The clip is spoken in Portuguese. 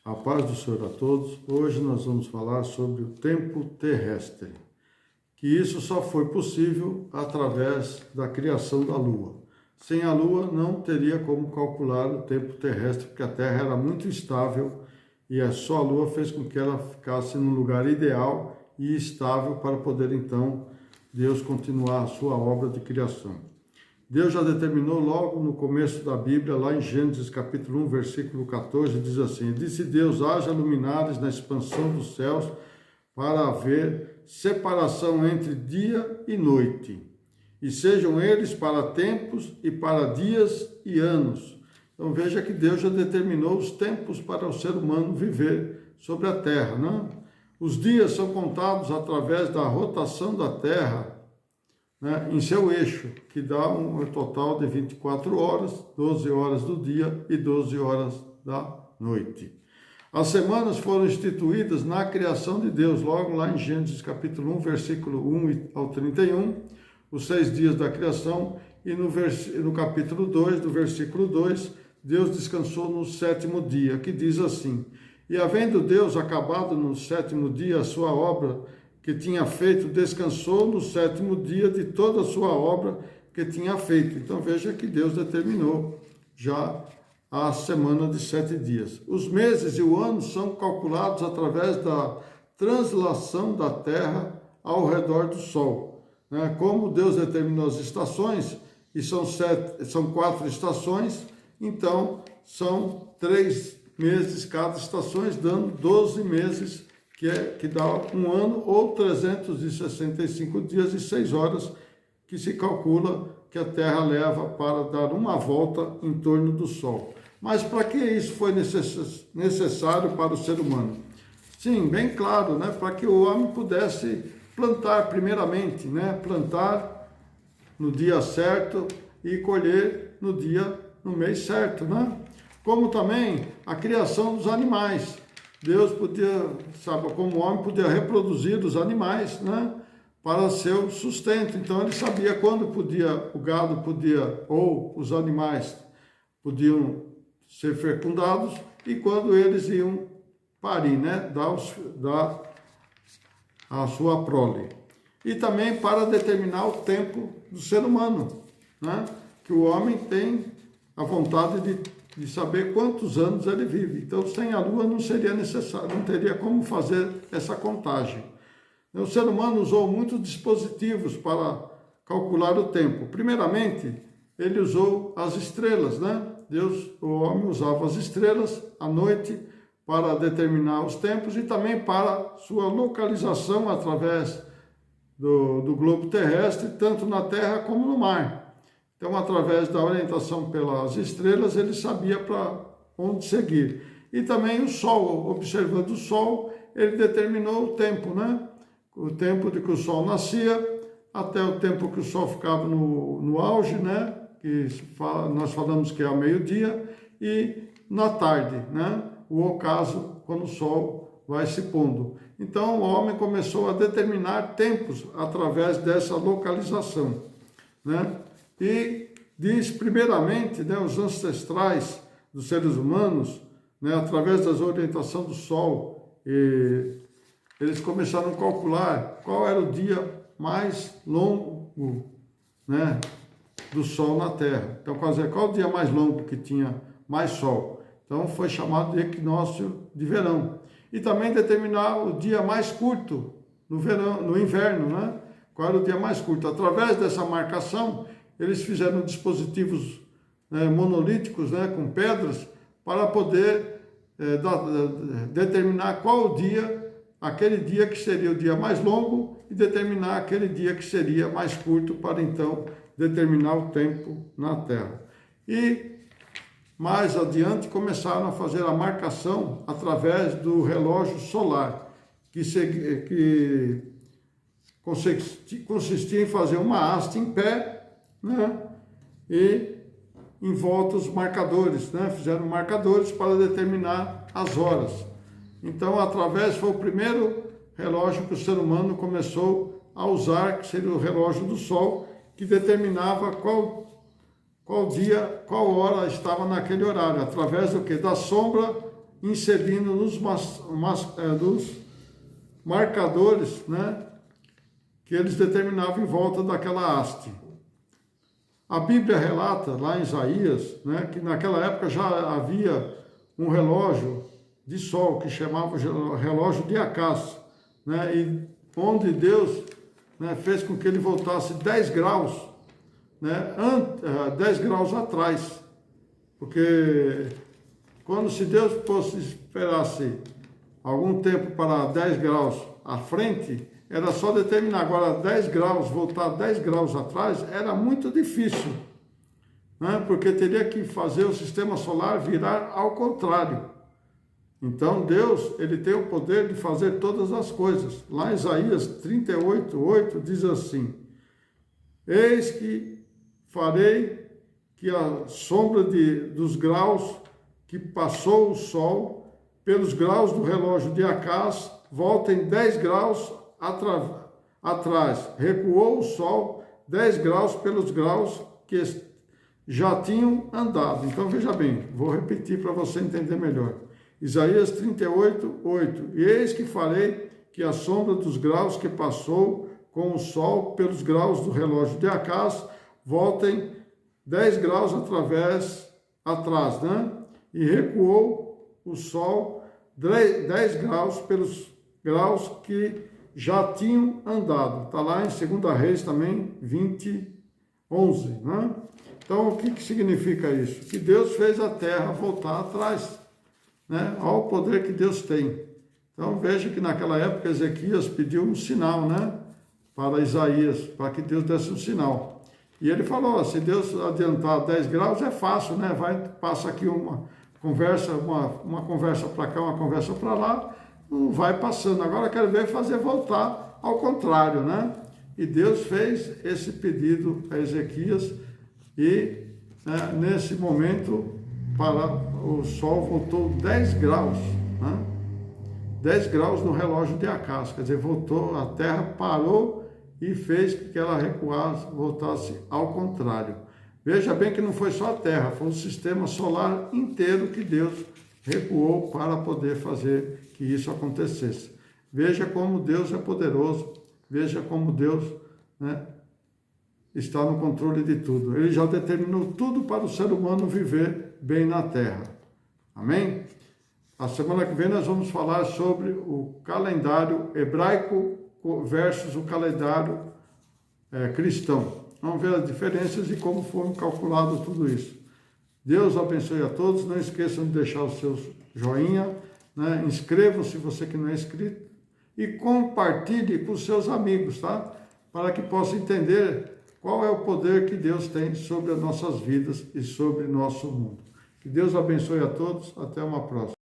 A paz do Senhor a todos. Hoje nós vamos falar sobre o tempo terrestre, que isso só foi possível através da criação da Lua. Sem a Lua não teria como calcular o tempo terrestre, porque a Terra era muito instável e só a Lua fez com que ela ficasse no lugar ideal e estável para poder então Deus continuar a sua obra de criação. Deus já determinou logo no começo da Bíblia, lá em Gênesis capítulo 1, versículo 14, diz assim: disse Deus, haja luminares na expansão dos céus para haver separação entre dia e noite, e sejam eles para tempos e para dias e anos. Então veja que Deus já determinou os tempos para o ser humano viver sobre a terra, não? Os dias são contados através da rotação da terra, né, em seu eixo, que dá um total de 24 horas, 12 horas do dia e 12 horas da noite. As semanas foram instituídas na criação de Deus, logo lá em Gênesis capítulo 1, versículo 1 ao 31, os 6 dias da criação, e no capítulo 2, do versículo 2, Deus descansou no 7º dia, que diz assim: e havendo Deus acabado no 7º dia a sua obra que tinha feito, descansou no 7º dia de toda a sua obra que tinha feito. Então veja que Deus determinou já a semana de 7 dias. Os meses e o ano são calculados através da translação da terra ao redor do sol, né? Como Deus determinou as estações, e são 4 estações, então são 3 meses cada estação, dando 12 meses, que dá um ano, ou 365 dias e 6 horas, que se calcula que a Terra leva para dar uma volta em torno do Sol. Mas para que isso foi necessário para o ser humano? Sim, bem claro, né? Para que o homem pudesse plantar primeiramente, né? Plantar no dia certo e colher no mês certo, né? Como também a criação dos animais. Deus podia, sabe, como o homem podia reproduzir os animais, né, para seu sustento. Então ele sabia quando o gado podia, ou os animais podiam ser fecundados, e quando eles iam parir, né, dar a sua prole. E também para determinar o tempo do ser humano, né, que o homem tem a vontade de saber quantos anos ele vive. Então, sem a Lua não seria necessário, não teria como fazer essa contagem. O ser humano usou muitos dispositivos para calcular o tempo. Primeiramente, ele usou as estrelas, né? O homem usava as estrelas à noite para determinar os tempos e também para sua localização através do globo terrestre, tanto na terra como no mar. Então, através da orientação pelas estrelas, ele sabia para onde seguir. E também o Sol, observando o Sol, ele determinou o tempo, né? O tempo de que o Sol nascia, até o tempo que o Sol ficava no auge, né? Nós falamos que é ao meio-dia, e na tarde, né? O ocaso, quando o Sol vai se pondo. Então, o homem começou a determinar tempos através dessa localização, né? E diz, primeiramente, né, os ancestrais dos seres humanos, né, através das orientações do Sol, eles começaram a calcular qual era o dia mais longo, né, do Sol na Terra. Então, qual o dia mais longo que tinha mais Sol? Então, foi chamado de equinócio de verão. E também determinar o dia mais curto no inverno, né? Qual era o dia mais curto? Através dessa marcação, eles fizeram dispositivos, né, monolíticos, né, com pedras, para poder determinar qual o dia, aquele dia que seria o dia mais longo, e determinar aquele dia que seria mais curto, para então determinar o tempo na Terra. E mais adiante começaram a fazer a marcação através do relógio solar, que consistia em fazer uma haste em pé, né? E em volta os marcadores, né? Fizeram marcadores para determinar as horas. Então, foi o primeiro relógio que o ser humano começou a usar, que seria o relógio do Sol, que determinava qual dia, qual hora estava naquele horário, através do quê? Da sombra inserindo nos marcadores, né, que eles determinavam em volta daquela haste. A Bíblia relata lá em Isaías, né, que naquela época já havia um relógio de sol que chamava relógio de Acás, né, e onde Deus, né, fez com que ele voltasse 10 graus, né, 10 graus atrás, porque quando se Deus esperasse algum tempo para 10 graus à frente, era só determinar. Agora 10 graus, voltar 10 graus atrás, era muito difícil, né? Porque teria que fazer o sistema solar virar ao contrário. Então Deus, ele tem o poder de fazer todas as coisas. Lá em Isaías 38:8 diz assim: eis que farei que a sombra dos graus que passou o sol pelos graus do relógio de Acás voltem 10 graus atrás. Recuou o sol 10 graus pelos graus que já tinham andado. Então veja bem, vou repetir para você entender melhor. Isaías 38:8. E eis que farei que a sombra dos graus que passou com o sol pelos graus do relógio de Acás voltem 10 graus atrás, né? E recuou o sol 10 graus pelos graus que já tinham andado. Está lá em 2 Reis também, 20:11, né? Então, o que significa isso? Que Deus fez a terra voltar atrás, né? Olha o poder que Deus tem. Então, veja que naquela época Ezequias pediu um sinal, né, para Isaías, para que Deus desse um sinal. E ele falou, se Deus adiantar 10 graus, é fácil, né? Passa aqui uma conversa para cá, uma conversa para lá, não vai passando. Agora quero ver fazer voltar ao contrário, né? E Deus fez esse pedido a Ezequias e, né, nesse momento o sol voltou 10 graus, né? 10 graus no relógio de Acás, quer dizer, voltou, a terra parou e fez que ela recuasse, voltasse ao contrário. Veja bem que não foi só a terra, foi o sistema solar inteiro que Deus recuou para poder fazer que isso acontecesse. Veja como Deus é poderoso, veja como Deus, né, está no controle de tudo. Ele já determinou tudo para o ser humano viver bem na terra. Amém? A semana que vem nós vamos falar sobre o calendário hebraico versus o calendário cristão. Vamos ver as diferenças e como foram calculado tudo isso. Deus abençoe a todos. Não esqueçam de deixar o seu joinha, né? Inscrevam-se se você que não é inscrito e compartilhe com seus amigos, tá? Para que possam entender qual é o poder que Deus tem sobre as nossas vidas e sobre nosso mundo. Que Deus abençoe a todos. Até uma próxima.